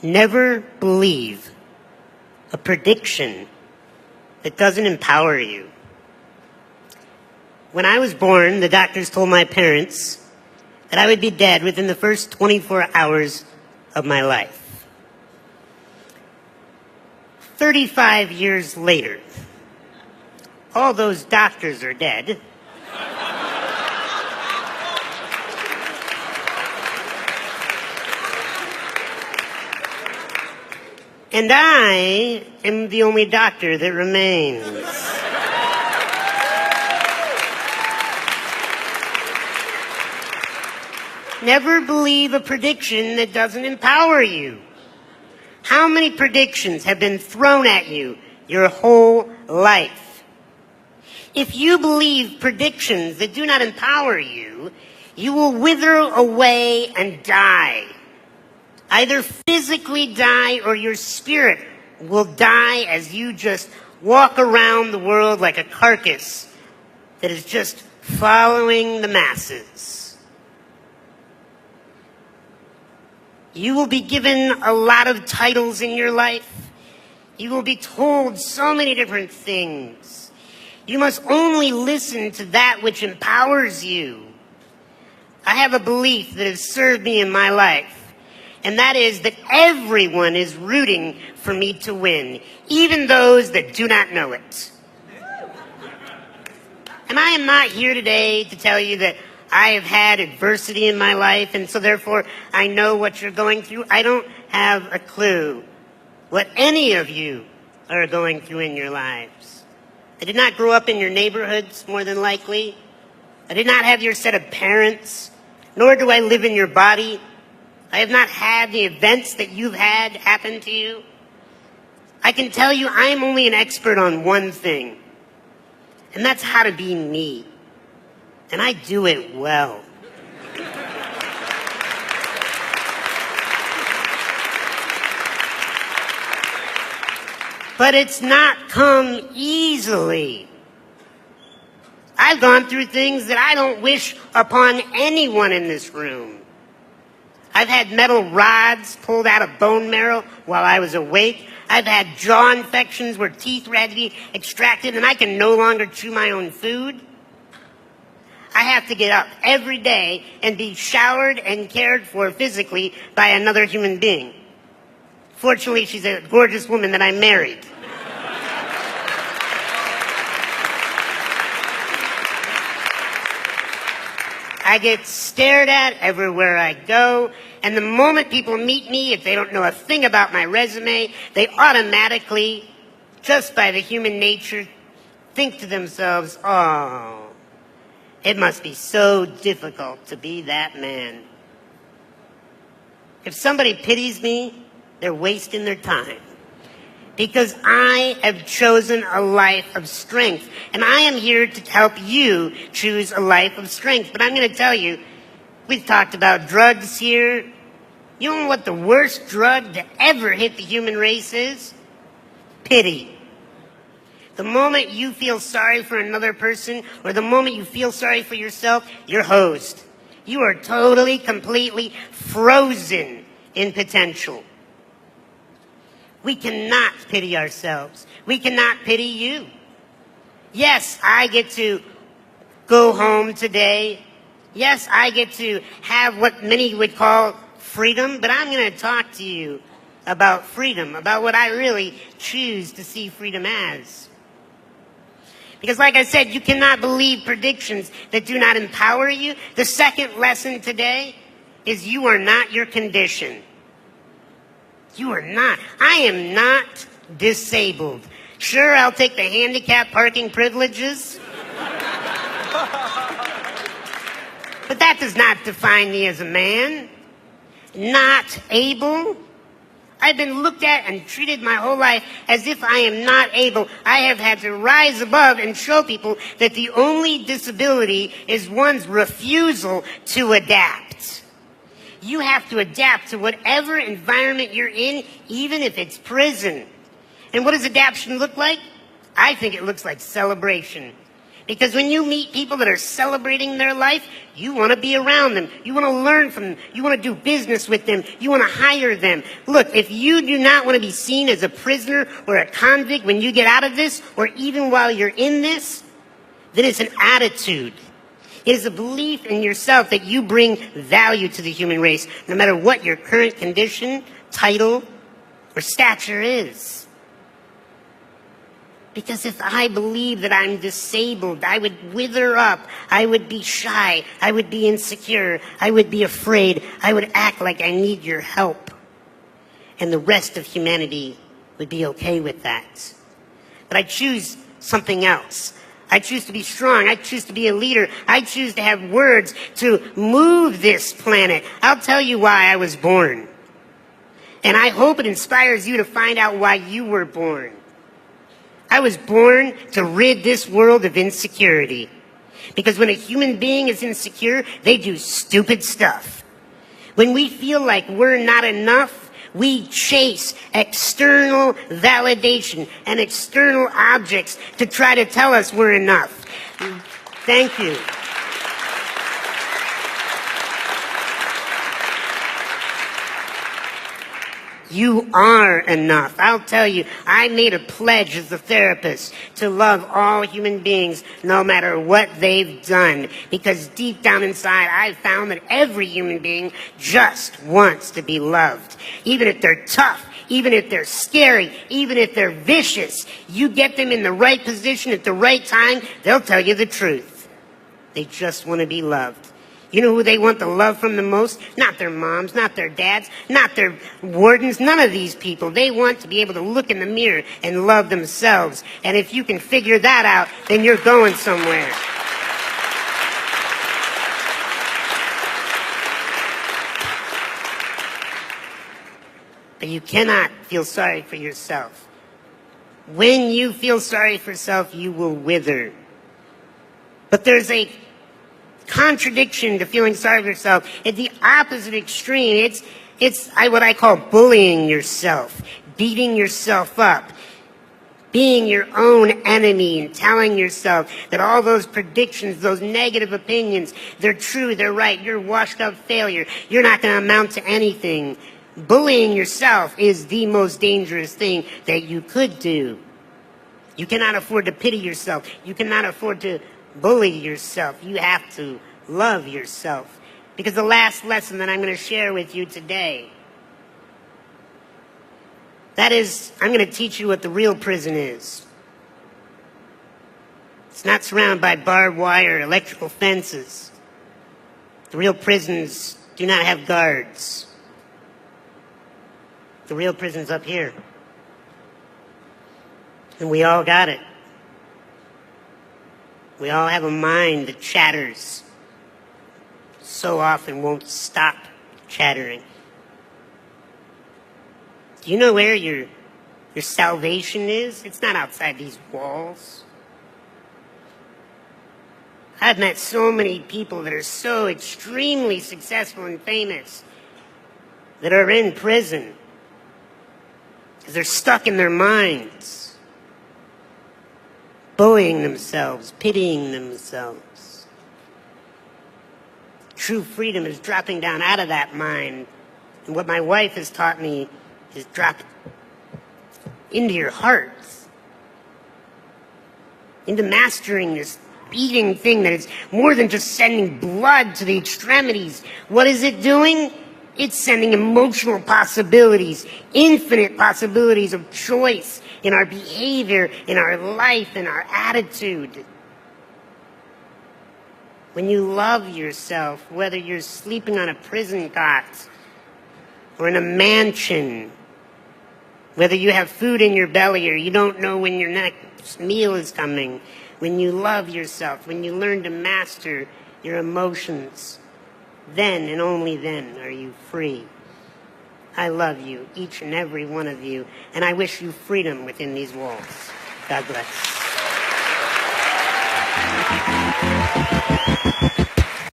Never believe a prediction that doesn't empower you. When I was born, the doctors told my parents that I would be dead within the first 24 hours of my life. 35 years later, all those doctors are dead. And I am the only doctor that remains. Never believe a prediction that doesn't empower you. How many predictions have been thrown at you your whole life? If you believe predictions that do not empower you, you will wither away and die. Either physically die or your spirit will die as you just walk around the world like a carcass that is just following the masses. You will be given a lot of titles in your life. You will be told so many different things. You must only listen to that which empowers you. I have a belief that has served me in my life, and that is that everyone is rooting for me to win, even those that do not know it. And I am not here today to tell you that I have had adversity in my life, and so therefore I know what you're going through. I don't have a clue what any of you are going through in your lives. I did not grow up in your neighborhoods, more than likely. I did not have your set of parents, nor do I live in your body. I have not had the events that you've had happen to you. I can tell you I'm only an expert on one thing, and that's how to be me. And I do it well. But it's not come easily. I've gone through things that I don't wish upon anyone in this room. I've had metal rods pulled out of bone marrow while I was awake. I've had jaw infections where teeth had to be extracted and I can no longer chew my own food. I have to get up every day and be showered and cared for physically by another human being. Fortunately, she's a gorgeous woman that I married. I get stared at everywhere I go, and the moment people meet me, if they don't know a thing about my resume, they automatically, just by the human nature, think to themselves, oh, it must be so difficult to be that man. If somebody pities me, they're wasting their time. Because I have chosen a life of strength. And I am here to help you choose a life of strength. But I'm going to tell you, we've talked about drugs here. You know what the worst drug to ever hit the human race is? Pity. The moment you feel sorry for another person, or the moment you feel sorry for yourself, you're hosed. You are totally, completely frozen in potential. We cannot pity ourselves. We cannot pity you. Yes, I get to go home today. Yes, I get to have what many would call freedom, but I'm going to talk to you about freedom, about what I really choose to see freedom as. Because like I said, you cannot believe predictions that do not empower you. The second lesson today is you are not your condition. You are not. I am not disabled. Sure, I'll take the handicap parking privileges. But that does not define me as a man. Not able. I've been looked at and treated my whole life as if I am not able. I have had to rise above and show people that the only disability is one's refusal to adapt. You have to adapt to whatever environment you're in, even if it's prison. And what does adaptation look like? I think it looks like celebration. Because when you meet people that are celebrating their life, you want to be around them. You want to learn from them. You want to do business with them. You want to hire them. Look, if you do not want to be seen as a prisoner or a convict when you get out of this, or even while you're in this, then it's an attitude. It is a belief in yourself that you bring value to the human race, no matter what your current condition, title, or stature is. Because if I believe that I'm disabled, I would wither up, I would be shy, I would be insecure, I would be afraid, I would act like I need your help. And the rest of humanity would be okay with that. But I choose something else. I choose to be strong. I choose to be a leader. I choose to have words to move this planet. I'll tell you why I was born. And I hope it inspires you to find out why you were born. I was born to rid this world of insecurity. Because when a human being is insecure, they do stupid stuff. When we feel like we're not enough, we chase external validation and external objects to try to tell us we're enough. Thank you. You are enough. I'll tell you, I made a pledge as a therapist to love all human beings no matter what they've done. Because deep down inside, I found that every human being just wants to be loved. Even if they're tough, even if they're scary, even if they're vicious, you get them in the right position at the right time, they'll tell you the truth. They just want to be loved. You know who they want the love from the most? Not their moms, not their dads, not their wardens, none of these people. They want to be able to look in the mirror and love themselves. And if you can figure that out, then you're going somewhere. But you cannot feel sorry for yourself. When you feel sorry for yourself, you will wither. But there's a contradiction to feeling sorry for yourself. It's the opposite extreme. It's what I call bullying yourself, beating yourself up, being your own enemy and telling yourself that all those predictions, those negative opinions, they're true, they're right, you're washed up failure, you're not going to amount to anything. Bullying yourself is the most dangerous thing that you could do. You cannot afford to pity yourself. You cannot afford to bully yourself. You have to love yourself. Because the last lesson that I'm going to share with you today, that is, I'm going to teach you what the real prison is. It's not surrounded by barbed wire, electrical fences. The real prisons do not have guards. The real prison's up here. And we all got it. We all have a mind that chatters. So often won't stop chattering. Do you know where your salvation is? It's not outside these walls. I've met so many people that are so extremely successful and famous that are in prison because they're stuck in their minds. Bullying themselves, pitying themselves. True freedom is dropping down out of that mind. And what my wife has taught me is drop into your heart. Into mastering this beating thing that is more than just sending blood to the extremities. What is it doing? It's sending emotional possibilities, infinite possibilities of choice in our behavior, in our life, in our attitude. When you love yourself, whether you're sleeping on a prison cot or in a mansion, whether you have food in your belly or you don't know when your next meal is coming, when you love yourself, when you learn to master your emotions, then and only then are you free. I love you, each and every one of you, and I wish you freedom within these walls. God bless.